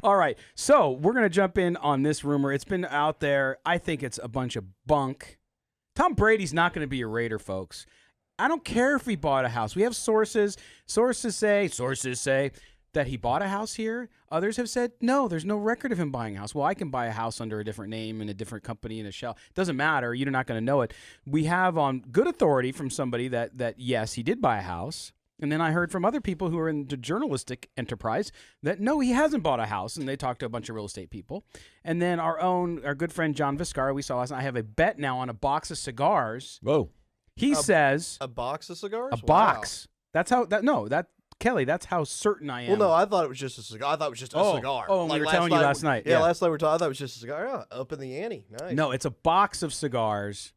All right, so we're going to jump in on this rumor. It's been out there. I think it's a bunch of bunk. Tom Brady's not going to be a Raider, folks. I don't care if he bought a house. We have sources. Sources say that he bought a house here. Others have said, no, there's no record of him buying a house. Well, I can buy a house under a different name in a different company in a shell. It doesn't matter. You're not going to know it. We have on good authority from somebody that yes, he did buy a house. And then I heard from other people who are in the journalistic enterprise that no, he hasn't bought a house. And they talked to a bunch of real estate people. And then our good friend John Viscara, we saw last night, I have a bet now on a box of cigars. Whoa. He says a box of cigars? A box. That's how Kelly, that's how certain I am. Well, no, I thought it was just a cigar. I thought it was just a cigar. Oh, we were telling you last night. Yeah, last night we were talking. I thought it was just a cigar. Yeah, up in the ante. Nice. No, it's a box of cigars.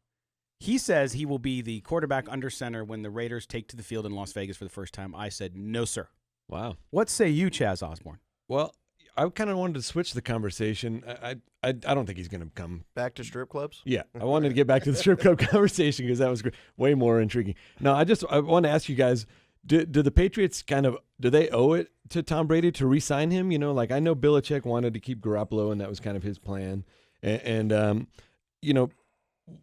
He says he will be the quarterback under center when the Raiders take to the field in Las Vegas for the first time. I said, no, sir. Wow. What say you, Chaz Osborne? Well, I kind of wanted to switch the conversation. I don't think he's going to come back to strip clubs. Yeah, I wanted to get back to the strip club conversation because that was way more intriguing. No, I want to ask you guys: do the Patriots do they owe it to Tom Brady to re-sign him? You know, like I know Belichick wanted to keep Garoppolo, and that was kind of his plan. And you know,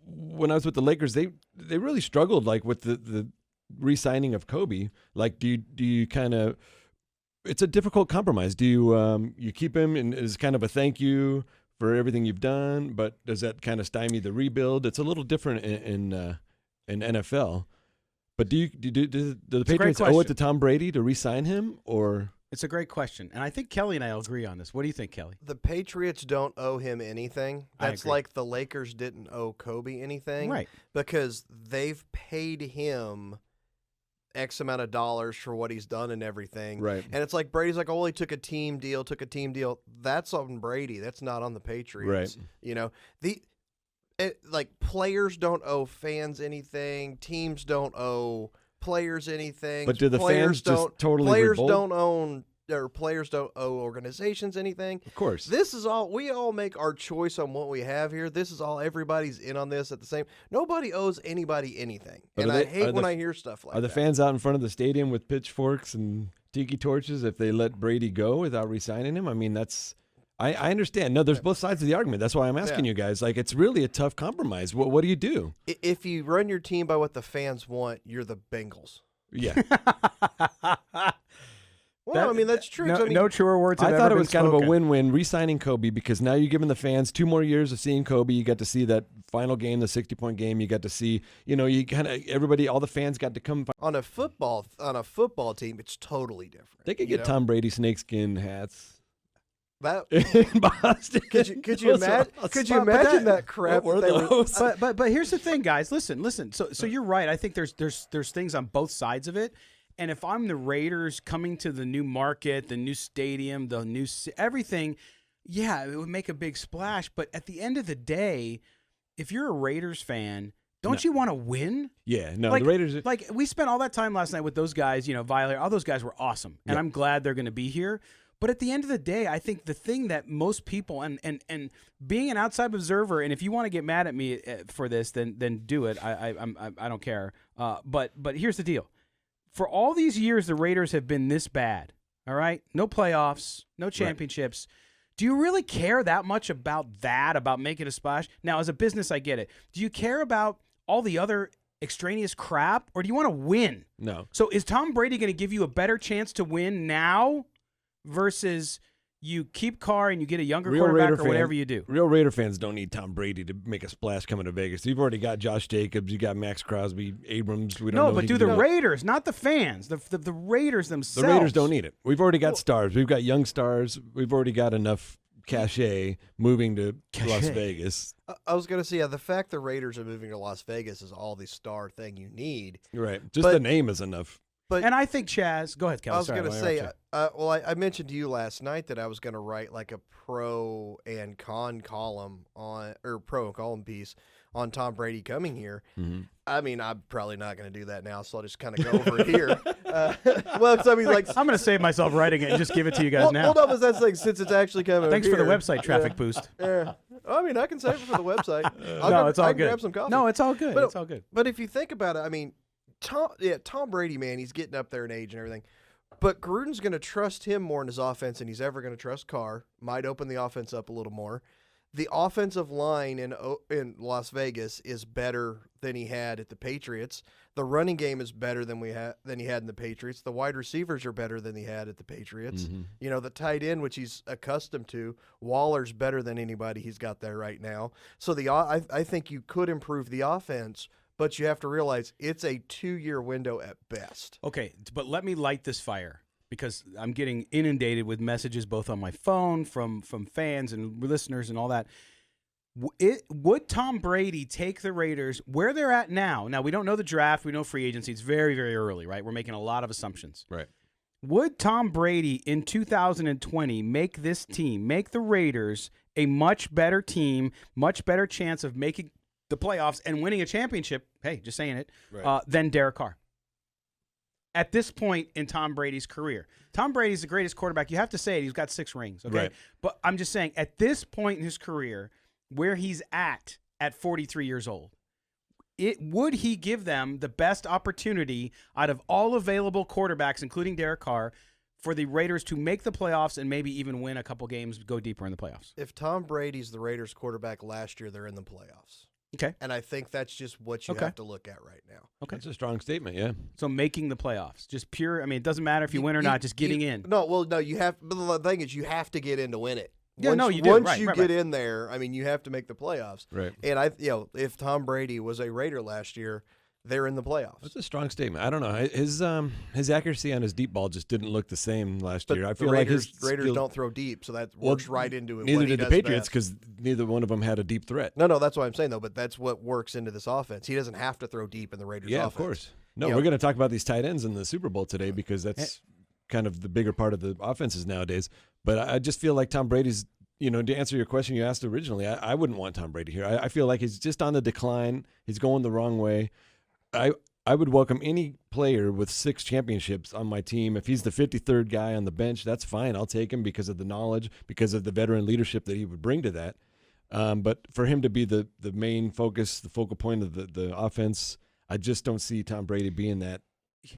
when I was with the Lakers, they really struggled like with the re-signing of Kobe. Like, do you kind of? It's a difficult compromise. Do you keep him and as kind of a thank you for everything you've done, but does that kind of stymie the rebuild? It's a little different in NFL. But do the Patriots owe it to Tom Brady to re-sign him, or? It's a great question, and I think Kelly and I will agree on this. What do you think, Kelly? The Patriots don't owe him anything. That's like the Lakers didn't owe Kobe anything. Right. Because they've paid him X amount of dollars for what he's done and everything. Right. And it's like Brady's like, oh, he took a team deal. That's on Brady. That's not on the Patriots. Right. You know, like players don't owe fans anything. Teams don't owe players anything. But do the fans just totally players revolt? Players don't owe organizations anything. Of course. This is all, we all make our choice on what we have here. This is all, everybody's in on this at the same. Nobody owes anybody anything. And I hate when I hear stuff like that. Are the fans out in front of the stadium with pitchforks and tiki torches if they let Brady go without re-signing him? I mean, I understand. No, there's both sides of the argument. That's why I'm asking you guys. Like, it's really a tough compromise. What do you do? If you run your team by what the fans want, you're the Bengals. Yeah. Well, I mean, that's true. No truer words have I ever thought it been was kind of a spoken. win-win re-signing Kobe because now you're giving the fans 2 more years of seeing Kobe. You got to see that final game, the 60-point game. You got to see, all the fans got to come. On a football team, it's totally different. They could get Tom Brady snakeskin hats. That in Boston. Could you imagine? Could you imagine that crap? What were those? But here's the thing, guys. Listen. So you're right. I think there's things on both sides of it. And if I'm the Raiders coming to the new market, the new stadium, the new everything, yeah, it would make a big splash. But at the end of the day, if you're a Raiders fan, don't you want to win? Yeah, no, like, the Raiders. Like, we spent all that time last night with those guys, Violator, all those guys were awesome. And I'm glad they're going to be here. But at the end of the day, I think the thing that most people, and being an outside observer, and if you want to get mad at me for this, then do it. I don't care. But here's the deal. For all these years, the Raiders have been this bad, all right? No playoffs, no championships. Right. Do you really care that much about that, about making a splash? Now, as a business, I get it. Do you care about all the other extraneous crap, or do you want to win? No. So is Tom Brady going to give you a better chance to win now versus you keep Carr and you get a younger quarterback or whatever you do? Real Raider fans don't need Tom Brady to make a splash coming to Vegas. You've already got Josh Jacobs. You got Max Crosby, Abrams. We don't know. No, but do the Raiders, not the fans, the Raiders themselves. The Raiders don't need it. We've already got stars. We've got young stars. We've already got enough cachet moving to Las Vegas. I was going to say, the fact the Raiders are moving to Las Vegas is all the star thing you need. Right. Just the name is enough. And I think, Chaz, go ahead, Kelly. I was going to say, I mentioned to you last night that I was going to write like a pro and con column pro and column piece on Tom Brady coming here. Mm-hmm. I mean, I'm probably not going to do that now, so I'll just kind of go over it here. Well, because I mean, like, I'm going to save myself writing it and just give it to you guys now. Hold on, that's like since it's actually coming. Thanks for the website traffic boost. Yeah, I mean, I can save it for the website. It's all good. Grab some coffee. No, it's all good. It's all good. But if you think about it, I mean, Tom Brady, man, he's getting up there in age and everything. But Gruden's going to trust him more in his offense than he's ever going to trust Carr. Might open the offense up a little more. The offensive line in Las Vegas is better than he had at the Patriots. The running game is better than he had in the Patriots. The wide receivers are better than he had at the Patriots. Mm-hmm. You know, the tight end, which he's accustomed to, Waller's better than anybody he's got there right now. So I think you could improve the offense, but you have to realize it's a 2-year window at best. Okay, but let me light this fire because I'm getting inundated with messages both on my phone from fans and listeners and all that. Would Tom Brady take the Raiders where they're at now? Now, we don't know the draft. We know free agency. It's very, very early, right? We're making a lot of assumptions. Right. Would Tom Brady in 2020 make the Raiders a much better team, much better chance of making the playoffs and winning a championship, hey, just saying it, Right. than Derek Carr? At this point in Tom Brady's career. Tom Brady's the greatest quarterback. You have to say it. He's got 6 rings, okay? Right. But I'm just saying, at this point in his career, where he's at 43 years old, would he give them the best opportunity out of all available quarterbacks, including Derek Carr, for the Raiders to make the playoffs and maybe even win a couple games, go deeper in the playoffs? If Tom Brady's the Raiders quarterback last year, they're in the playoffs. Okay. And I think that's just what you have to look at right now. Okay. That's a strong statement, yeah. So making the playoffs, just pure. I mean, it doesn't matter if you win or not, just getting in. No, you have. But the thing is, you have to get in to win it. Yeah, Once, you do. Once Right, you right, get right. in there, I mean, you have to make the playoffs. Right. And if Tom Brady was a Raider last year, they're in the playoffs. That's a strong statement. I don't know. His accuracy on his deep ball just didn't look the same last But year. I the feel Raiders, like his Raiders skill- don't throw deep, so that works right into it. Neither what he did the does Patriots best. because neither one of them had a deep threat. No, that's what I'm saying though. But that's what works into this offense. He doesn't have to throw deep in the Raiders' Yeah, offense. of course. No, You we're know- going to talk about these tight ends in the Super Bowl today because that's kind of the bigger part of the offenses nowadays. But I just feel like Tom Brady's, to answer your question you asked originally, I wouldn't want Tom Brady here. I feel like he's just on the decline. He's going the wrong way. I would welcome any player with 6 championships on my team. If he's the 53rd guy on the bench, that's fine. I'll take him because of the knowledge, because of the veteran leadership that he would bring to that. But for him to be the main focus, the focal point of the offense, I just don't see Tom Brady being that